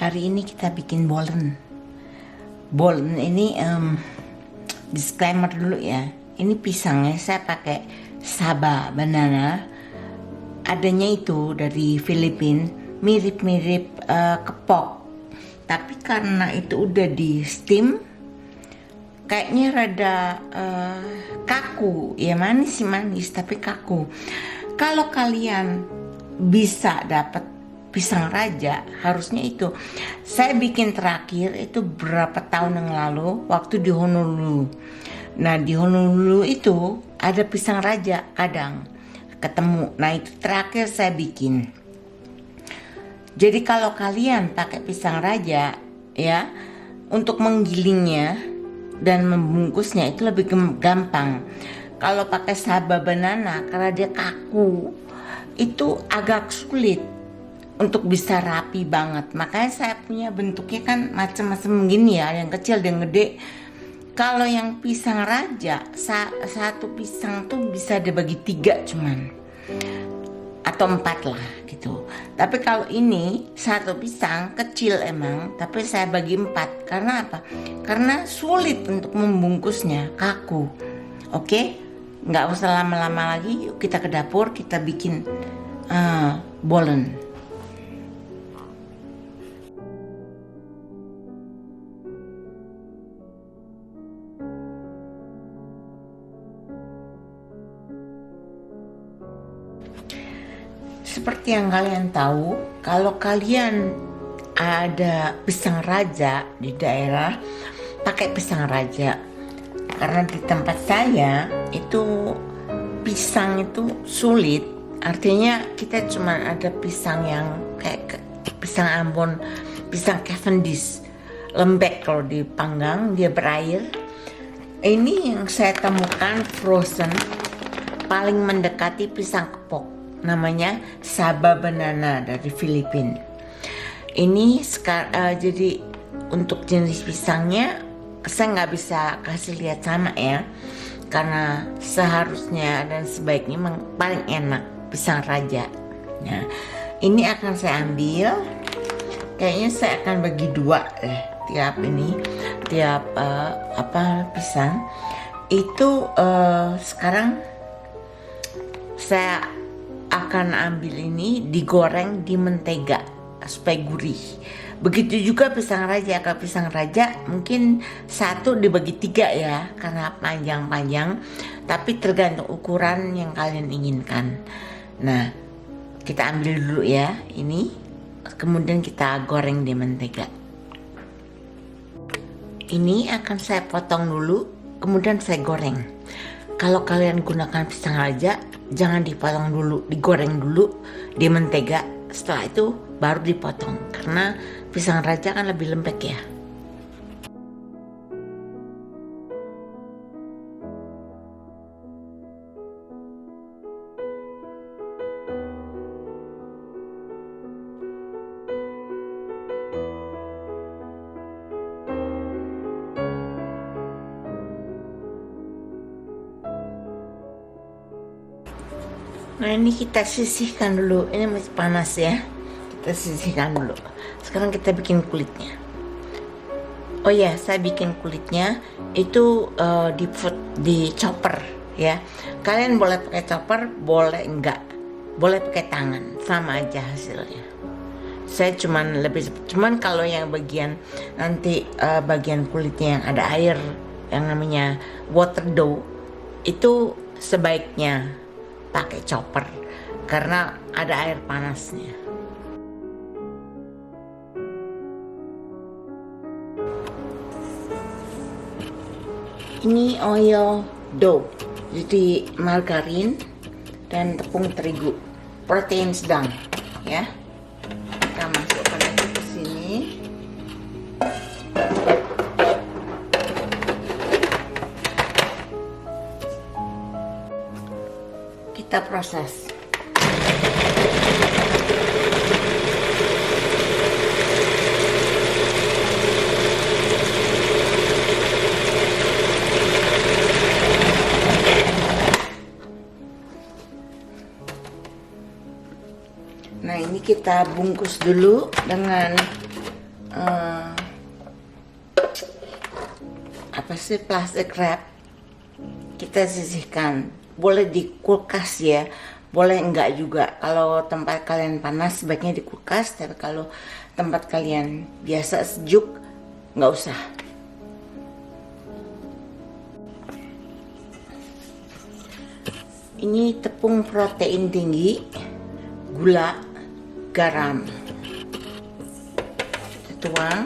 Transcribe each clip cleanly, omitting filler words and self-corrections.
Hari ini kita bikin bolen. Bolen ini disclaimer dulu ya. Ini pisangnya saya pakai Saba banana. Adanya itu dari Filipina, mirip-mirip kepok. Tapi karena itu udah di steam, kayaknya rada kaku. Ya manis tapi kaku. Kalau kalian bisa dapat pisang raja, harusnya itu. Saya bikin terakhir itu berapa tahun yang lalu waktu di Honolulu. Nah di Honolulu itu ada pisang raja kadang ketemu. Nah itu terakhir saya bikin. Jadi kalau kalian pakai pisang raja ya, untuk menggilingnya dan membungkusnya itu lebih gampang. Kalau pakai Saba banana karena dia kaku, itu agak sulit untuk bisa rapi banget. Makanya saya punya bentuknya kan macam-macam gini ya, yang kecil dan gede. Kalau yang pisang raja, satu pisang tuh bisa dibagi 3 cuman, atau 4 lah gitu. Tapi kalau ini satu pisang kecil emang, tapi saya bagi 4. Karena apa? Karena sulit untuk membungkusnya, kaku. Oke? Nggak usah lama-lama lagi, yuk kita ke dapur, kita bikin bolen. Seperti yang kalian tahu, kalau kalian ada pisang raja di daerah, pakai pisang raja. Karena di tempat saya itu pisang itu sulit. Artinya kita cuma ada pisang yang kayak pisang Ambon, pisang Cavendish, lembek kalau dipanggang dia berair. Ini yang saya temukan frozen paling mendekati pisang kepok, namanya Saba banana dari Filipina. Ini jadi untuk jenis pisangnya saya nggak bisa kasih lihat sama ya, karena seharusnya dan sebaiknya paling enak pisang raja. Nah ini akan saya ambil, kayaknya saya akan bagi 2 tiap pisang itu. Sekarang saya akan ambil ini digoreng di mentega supaya gurih. Begitu juga pisang raja. Kalau pisang raja mungkin 1 dibagi 3 ya, karena panjang-panjang. Tapi tergantung ukuran yang kalian inginkan. Nah kita ambil dulu ya ini, kemudian kita goreng di mentega. Ini akan saya potong dulu, kemudian saya goreng. Kalau kalian gunakan pisang raja, jangan dipotong dulu, digoreng dulu di mentega. Setelah itu baru dipotong, karena pisang raja kan lebih lembek ya. Nah ini kita sisihkan dulu, ini masih panas ya, kita sisihkan dulu. Sekarang kita bikin kulitnya. Oh ya, saya bikin kulitnya itu di chopper ya. Kalian boleh pakai chopper, boleh enggak, boleh pakai tangan, sama aja hasilnya. Saya cuman kalau yang bagian nanti bagian kulitnya yang ada air, yang namanya water dough, itu sebaiknya pakai chopper karena ada air panasnya. Ini oil dough, jadi margarin dan tepung terigu, protein sedang ya. Kita masukkan aja ke sini. Kita proses. Nah ini kita bungkus dulu dengan eh, apa sih, plastik wrap, kita sisihkan. Boleh di kulkas ya, boleh enggak juga. Kalau tempat kalian panas sebaiknya di kulkas, tapi kalau tempat kalian biasa sejuk nggak usah. Ini tepung protein tinggi, gula, garam. Kita tuang.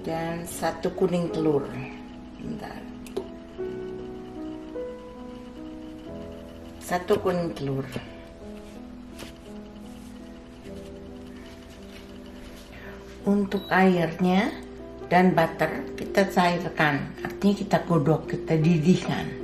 Dan 1 kuning telur. Bentar. 1 kuning telur. Untuk airnya dan butter kita cairkan, artinya kita godok, kita didihkan.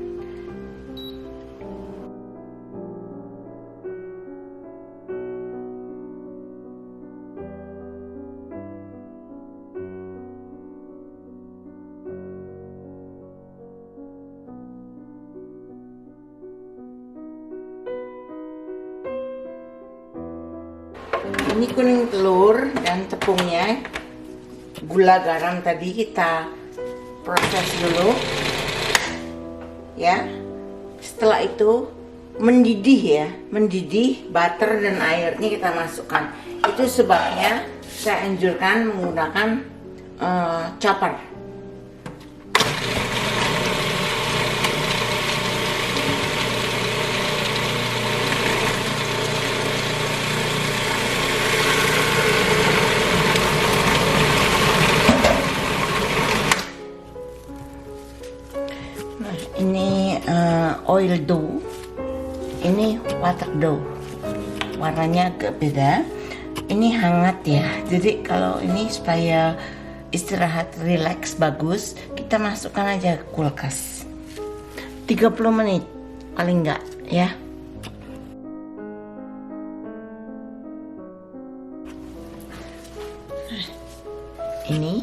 Ini kuning telur dan tepungnya, gula garam tadi kita proses dulu ya. Setelah itu mendidih ya, mendidih, butter dan airnya kita masukkan. Itu sebabnya saya anjurkan menggunakan chopper. Ini oil dough, ini water dough, warnanya agak beda. Ini hangat ya, jadi kalau ini supaya istirahat, relax, bagus, kita masukkan aja ke kulkas 30 menit paling enggak ya. Ini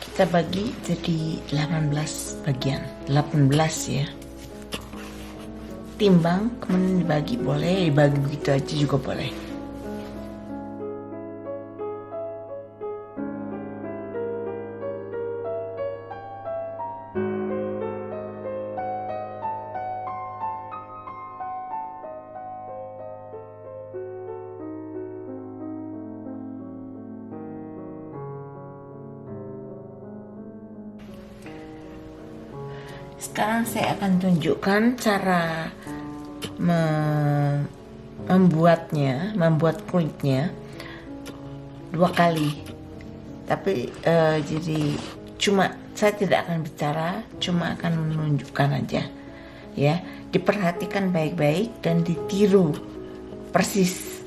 kita bagi jadi 18 bagian, 18 ya. Timbang kemudian dibagi, boleh dibagi begitu aja juga boleh. Sekarang saya akan tunjukkan cara membuat kulitnya 2 kali. Tapi jadi cuma saya tidak akan bicara, cuma akan menunjukkan aja ya. Diperhatikan baik-baik dan ditiru persis.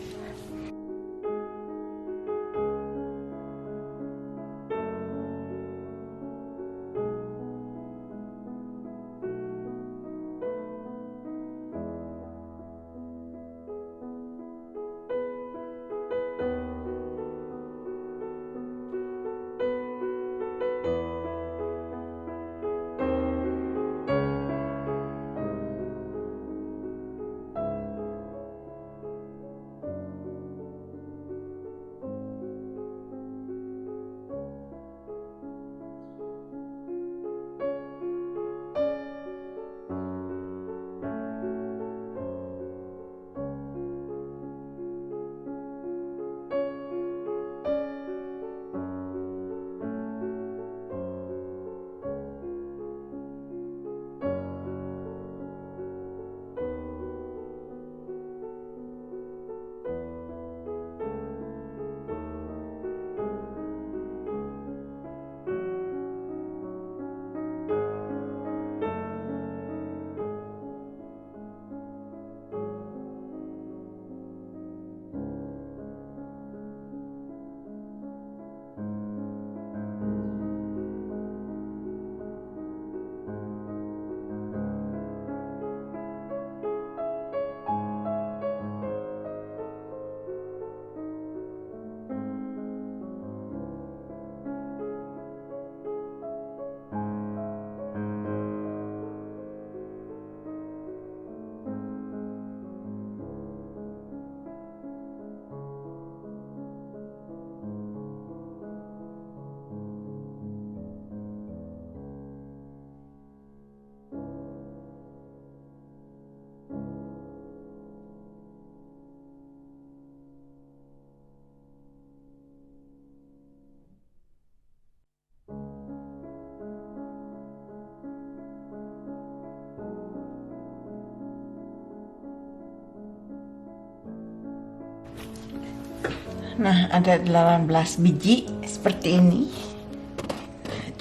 Nah, ada 18 biji seperti ini.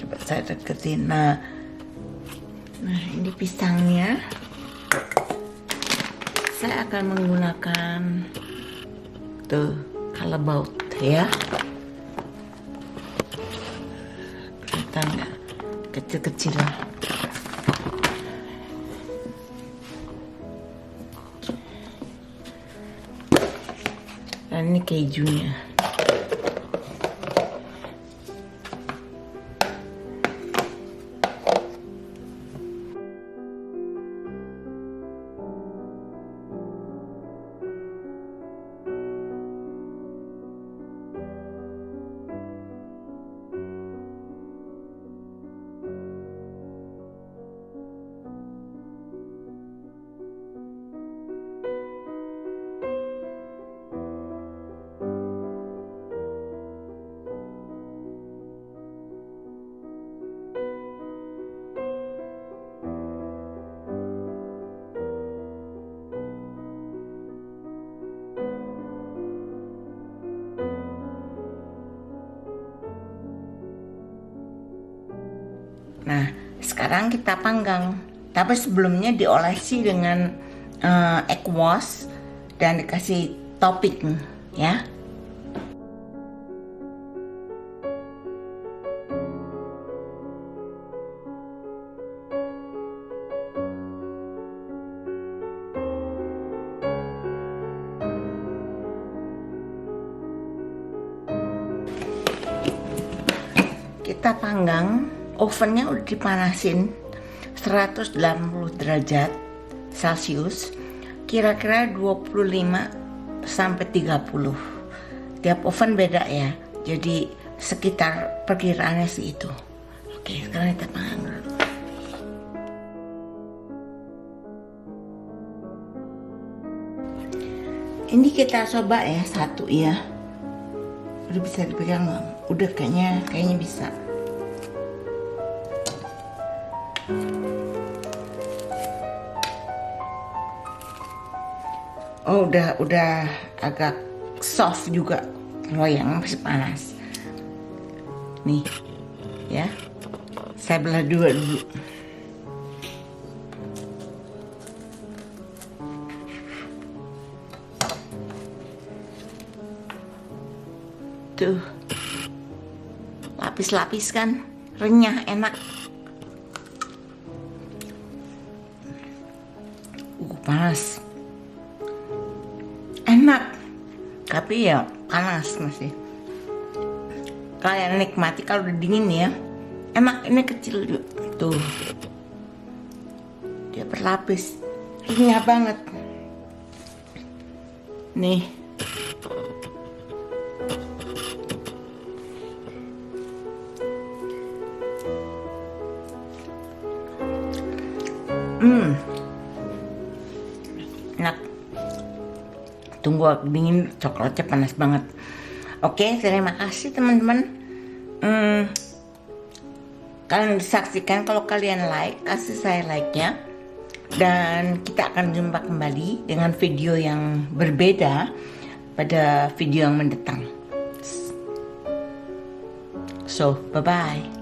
Coba saya deketin. Nah, ini pisangnya. Saya akan menggunakan tuh kalabaut ya. Kelihatan nggak? Kecil-kecil. Dan ini kejunya. Nah, sekarang kita panggang. Tapi sebelumnya diolesi dengan egg wash dan dikasih topping ya. Kita panggang. Ovennya udah dipanasin 180 derajat Celcius, kira-kira 25 sampai 30. Tiap oven beda ya. Jadi sekitar perkiraannya segitu. Oke, sekarang kita panggang dulu. Ini kita coba ya satu ya. Udah bisa dipegang nggak? Udah kayaknya bisa. Oh, udah agak soft juga, loyang, masih panas. Nih, ya. Saya belah dua dulu. Tuh. Lapis-lapis kan, renyah, enak. Panas. Enak, tapi ya panas masih. Kalian nikmati kalau udah dingin ya. Enak, ini kecil juga. Tuh, dia berlapis, renyah banget. Nih, enak. Tunggu dingin, coklatnya panas banget. Oke, terima kasih teman-teman. Kalian saksikan, kalau kalian like, kasih saya like-nya. Dan kita akan jumpa kembali dengan video yang berbeda pada video yang mendatang. So, bye-bye.